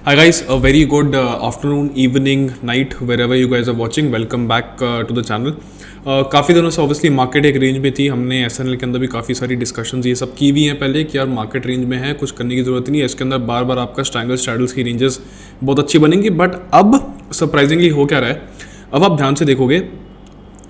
Hi guys, a very good afternoon, evening, night, wherever you guys are watching. Welcome back to the channel. काफ़ी दिनों से obviously market एक range में थी. हमने एसएनएल के अंदर भी काफ़ी सारी डिस्कशंस ये सब की हुई हैं पहले कि यार मार्केट रेंज में है, कुछ करने की ज़रूरत नहीं है. इसके अंदर बार बार आपका स्ट्रैंगल्स स्ट्रैडल्स की रेंजेस बहुत अच्छी बनेंगी. बट अब सरप्राइजिंगली हो क्या रहा है, अब आप ध्यान से देखोगे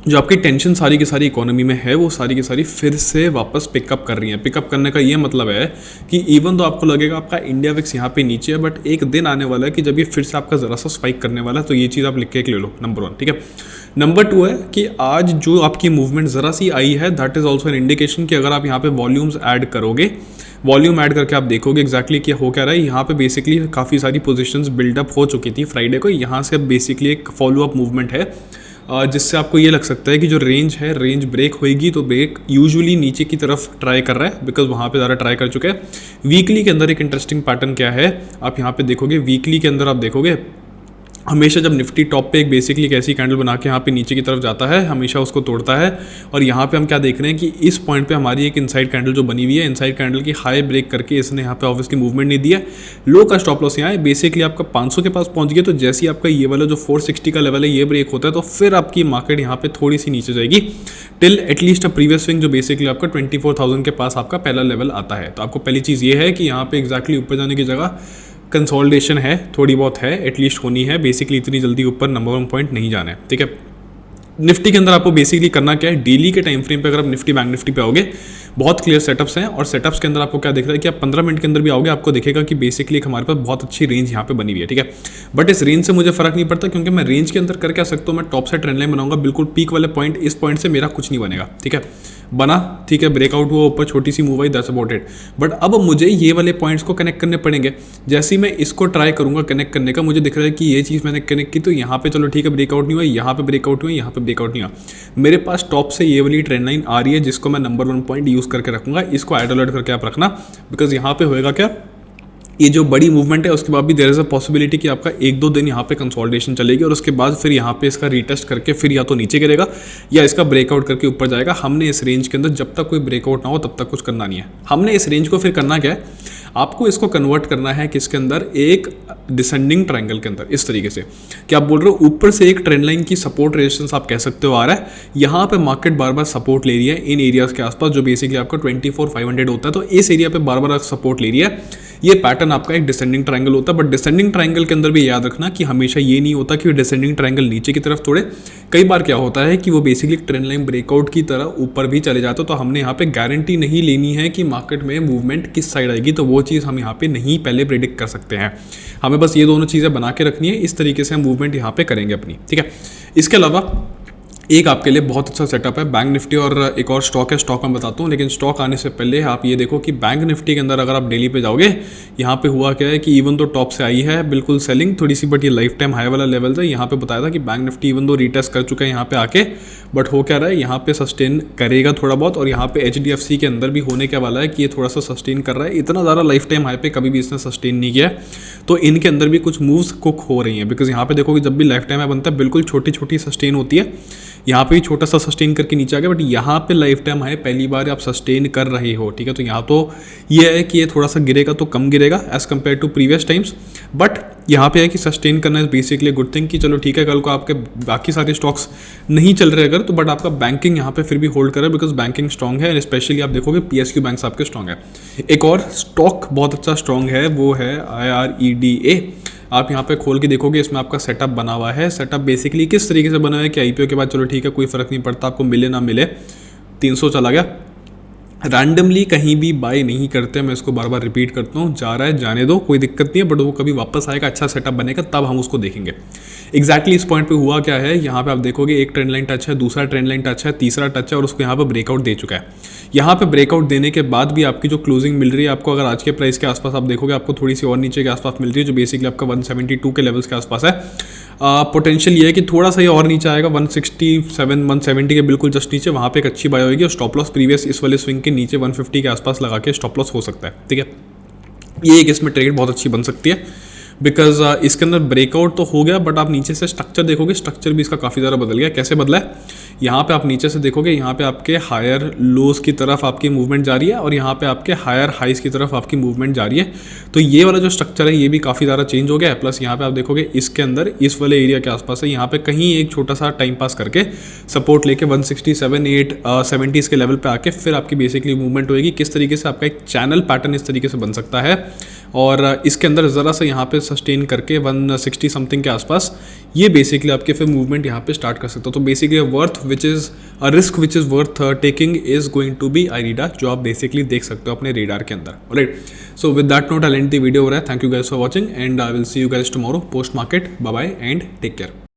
जो आपकी टेंशन सारी की सारी इकोनॉमी में है वो सारी की सारी फिर से वापस पिकअप कर रही है. पिकअप करने का ये मतलब है कि इवन तो आपको लगेगा आपका इंडिया विक्स यहाँ पे नीचे है, बट एक दिन आने वाला है कि जब ये फिर से आपका ज़रा सा स्पाइक करने वाला है. तो ये चीज़ आप लिख के ले लो, नंबर 1. ठीक है. नंबर 2 है कि आज जो आपकी मूवमेंट ज़रा सी आई है, that is also an indication कि अगर आप यहाँ पे वॉल्यूम्स ऐड करोगे, वॉल्यूम ऐड करके आप देखोगे एग्जैक्टली क्या हो क्या रहा है. यहाँ पे बेसिकली काफ़ी सारी पोजीशंस बिल्डअप हो चुकी थी फ्राइडे को. यहाँ से अब बेसिकली एक फॉलो अप मूवमेंट है जिससे आपको ये लग सकता है कि जो रेंज है, रेंज ब्रेक होएगी. तो ब्रेक यूजुअली नीचे की तरफ ट्राई कर रहा है बिकॉज वहाँ पे ज़्यादा ट्राई कर चुके हैं. वीकली के अंदर एक इंटरेस्टिंग पैटर्न क्या है आप यहाँ पे देखोगे, वीकली के अंदर आप देखोगे हमेशा जब निफ्टी टॉप पे एक बेसिकली एक ऐसी कैंडल बना के यहाँ पे नीचे की तरफ जाता है, हमेशा उसको तोड़ता है. और यहाँ पे हम क्या देख रहे हैं कि इस पॉइंट पे हमारी एक इनसाइड कैंडल जो बनी हुई है, इनसाइड कैंडल की हाई ब्रेक करके इसने यहाँ पे ऑब्वियसली मूवमेंट नहीं दिया. लो का स्टॉप लॉस यहाँ है, बेसिकली आपका 500 के पास पहुँच गया. तो जैसे ही आपका ये वाला जो 460 का लेवल है ये ब्रेक होता है तो फिर आपकी मार्केट यहाँ पे थोड़ी सी नीचे जाएगी till at least a previous swing जो बेसिकली आपका 24,000 के पास आपका पहला लेवल आता है. तो आपको पहली चीज़ ये है कि यहाँ पे एग्जैक्टली ऊपर जाने की जगह कंसोलिडेशन है, थोड़ी बहुत है, एटलीस्ट होनी है. बेसिकली इतनी जल्दी ऊपर नंबर 1 पॉइंट नहीं जाना है. ठीक है. निफ्टी के अंदर आपको बेसिकली करना क्या है, डेली के टाइम फ्रेम पे अगर आप निफ्टी बैंक निफ्टी पे आओगे, बहुत क्लियर सेटअप्स हैं. और सेटअप्स के अंदर आपको क्या दिख रहा है कि आप 15 मिनट के अंदर भी आओगे, आपको दिखेगा कि बेसिकली एक हमारे पास बहुत अच्छी रेंज यहाँ पे बनी हुई है. ठीक है. बट इस रेंज से मुझे फर्क नहीं पड़ता क्योंकि मैं रेंज के अंदर कर क्या सकता हूँ, मैं टॉप से ट्रेंड लाइन बनाऊंगा. बिल्कुल पीक वाले पॉइंट, इस पॉइंट से मेरा कुछ नहीं बनेगा. ठीक है. बना, ठीक है, ब्रेकआउट हुआ ऊपर, छोटी सी मूव आई, दैट्स अबाउट इट. बट अब मुझे ये वाले पॉइंट्स को कनेक्ट करने पड़ेंगे. जैसे ही मैं इसको ट्राई करूंगा कनेक्ट करने का, मुझे दिख रहा है कि ये चीज़ मैंने कनेक्ट की तो यहाँ पे चलो ठीक है ब्रेकआउट नहीं हुआ, यहाँ पे ब्रेकआउट हुआ, यहाँ पे ब्रेकआउट नहीं हुआ. मेरे पास टॉप से ये वाली ट्रेंड लाइन आ रही है जिसको मैं नंबर 1 पॉइंट यूज़ करके रखूंगा. इसको ऐड अलर्ट करके आप रखना बिकॉज यहाँ पे होएगा क्या, ये जो बड़ी मूवमेंट है उसके बाद भी देयर इज़ अ पॉसिबिलिटी कि आपका 1-2 दिन यहाँ पे कंसोलिडेशन चलेगी और उसके बाद फिर यहाँ पे इसका रीटेस्ट करके फिर या तो नीचे गिरेगा या इसका ब्रेकआउट करके ऊपर जाएगा. हमने इस रेंज के अंदर जब तक कोई ब्रेकआउट ना हो तब तक कुछ करना नहीं है. हमने इस रेंज को फिर करना क्या है, आपको इसको कन्वर्ट करना है किसके अंदर, एक डिसेंडिंग ट्रायंगल के अंदर. इस तरीके से कि आप बोल रहे हो ऊपर से एक ट्रेंड लाइन की सपोर्ट रेजिस्टेंस आप कह सकते हो आ रहा है, यहाँ पे मार्केट बार बार सपोर्ट ले रही है इन एरियाज के आसपास जो बेसिकली आपका 24,500 होता है. तो इस एरिया पे बार बार सपोर्ट ले रही है. ये पैटर्न आपका एक डिसेंडिंग ट्रायंगल होता है. बट डिसेंडिंग ट्रायंगल के अंदर भी याद रखना कि हमेशा ये नहीं होता कि डिसेंडिंग ट्रायंगल नीचे की तरफ तोड़े. कई बार क्या होता है कि वो बेसिकली ट्रेंड लाइन ब्रेकआउट की तरह ऊपर भी चले जाते. तो हमने यहाँ पे गारंटी नहीं लेनी है कि मार्केट में मूवमेंट किस साइड आएगी, तो वो चीज़ हम यहाँ पे नहीं पहले प्रेडिक्ट कर सकते हैं. हमें बस ये दोनों चीज़ें बना के रखनी है, इस तरीके से हम मूवमेंट यहाँ पे करेंगे अपनी. ठीक है. इसके अलावा एक आपके लिए बहुत अच्छा सेटअप है बैंक निफ्टी और एक और स्टॉक है, स्टॉक मैं बताता हूँ. लेकिन स्टॉक आने से पहले आप ये देखो कि बैंक निफ्टी के अंदर अगर आप डेली पे जाओगे, यहाँ पे हुआ क्या है कि इवन तो टॉप से आई है बिल्कुल सेलिंग थोड़ी सी, बट ये लाइफ टाइम हाई वाला लेवल था. यहाँ पे बताया था कि बैंक निफ्टी इवन तो रीटेस्ट कर चुका है यहाँ पे आके, बट हो क्या रहा है यहाँ पे सस्टेन करेगा थोड़ा बहुत. और यहाँ पे HDFC के अंदर भी होने क्या वाला है कि ये थोड़ा सा सस्टेन कर रहा है. इतना ज़्यादा लाइफ टाइम हाई पे कभी भी इसने सस्टेन नहीं किया है. तो इनके अंदर भी कुछ मूव्स कुक हो रही हैं बिकॉज यहाँ पे देखोगे जब भी लाइफ टाइम हाई बनता है बिल्कुल छोटी छोटी सस्टेन होती है. यहाँ पे भी छोटा सा सस्टेन करके नीचे आ गया, बट यहाँ पे लाइफ टाइम हाई पहली बार आप सस्टेन कर रहे हो. ठीक है. तो यहाँ तो ये है कि ये थोड़ा सा गिरेगा तो कम गिरेगा as compare to previous times. But यहाँ पे है कि सस्टेन करना इज बेसिकली गुड थिंग कि चलो ठीक है कल को आपके बाकी सारे स्टॉक्स नहीं चल रहे अगर तो, बट आपका बैंकिंग यहाँ पे फिर भी होल्ड करे बिकॉज बैंकिंग स्ट्रॉन्ग है. एंड स्पेशली आप देखोगे PSU बैंक्स आपके स्ट्रॉन्ग है. एक और स्टॉक बहुत अच्छा स्ट्रॉन्ग है वो है IREDA. आप यहाँ पे खोल के देखोगे इसमें आपका सेटअप बना हुआ है. सेटअप बेसिकली किस तरीके से बना हुआ है कि IPO के बाद चलो ठीक है कोई फर्क नहीं पड़ता आपको मिले ना मिले, 300 चला गया, रैंडमली कहीं भी बाय नहीं करते. मैं इसको बार बार रिपीट करता हूँ, जा रहा है जाने दो, कोई दिक्कत नहीं है, बट वो कभी वापस आएगा, अच्छा सेटअप बनेगा तब हम उसको देखेंगे. एग्जैक्टली इस पॉइंट पे हुआ क्या है, यहाँ पे आप देखोगे एक ट्रेंड लाइन टच है, दूसरा ट्रेंड लाइन टच है, तीसरा टच है और उसको यहाँ पे ब्रेकआउट दे चुका है. यहाँ पे ब्रेकआउट देने के बाद भी आपकी जो क्लोजिंग मिल रही है आपको, अगर आज के प्राइस के आसपास आप देखोगे आपको थोड़ी सी और नीचे के आसपास मिल रही है जो बेसिकली आपका 172 के लेवल्स के आसपास है. पोटेंशियल ये है कि थोड़ा सा ये और नीचे आएगा 167 170 के बिल्कुल जस्ट नीचे, वहाँ पे एक अच्छी बाय होगी और स्टॉप लॉस प्रीवियस इस वाले स्विंग के नीचे 150 के आसपास लगा के स्टॉप लॉस हो सकता है. ठीक है. ये एक इसमें ट्रेड बहुत अच्छी बन सकती है बिकॉज इसके अंदर ब्रेकआउट तो हो गया, बट आप नीचे से स्ट्रक्चर देखोगे, स्ट्रक्चर भी इसका काफ़ी ज़्यादा बदल गया. कैसे बदला है, यहाँ पे आप नीचे से देखोगे, यहाँ पे आपके हायर लोज की तरफ आपकी मूवमेंट जा रही है और यहाँ पे आपके हायर हाइस की तरफ आपकी मूवमेंट जा रही है। तो ये वाला जो स्ट्रक्चर है ये भी काफ़ी ज़्यादा चेंज हो गया है। प्लस यहाँ पे आप देखोगे इसके अंदर इस वाले एरिया के आसपास है, यहाँ पे कहीं एक छोटा सा टाइम पास करके सपोर्ट लेके 167 8 70s के लेवल पे आके फिर आपकी बेसिकली मूवमेंट होएगी। किस तरीके से आपका एक चैनल पैटर्न इस तरीके से बन सकता है और इसके अंदर ज़रा सा यहाँ पे सस्टेन करके 160 समथिंग के आसपास ये बेसिकली आपके फिर मूवमेंट यहाँ पे स्टार्ट कर सकता हो। तो basically worth which is a risk which is worth taking is going to be आईरीडा, जो आप बेसिकली देख सकते हो अपने रेडार के अंदर। Right, so with that note I end the video हो रहा है। Thank you guys for watching and I will see you guys tomorrow post market. Bye bye and take care.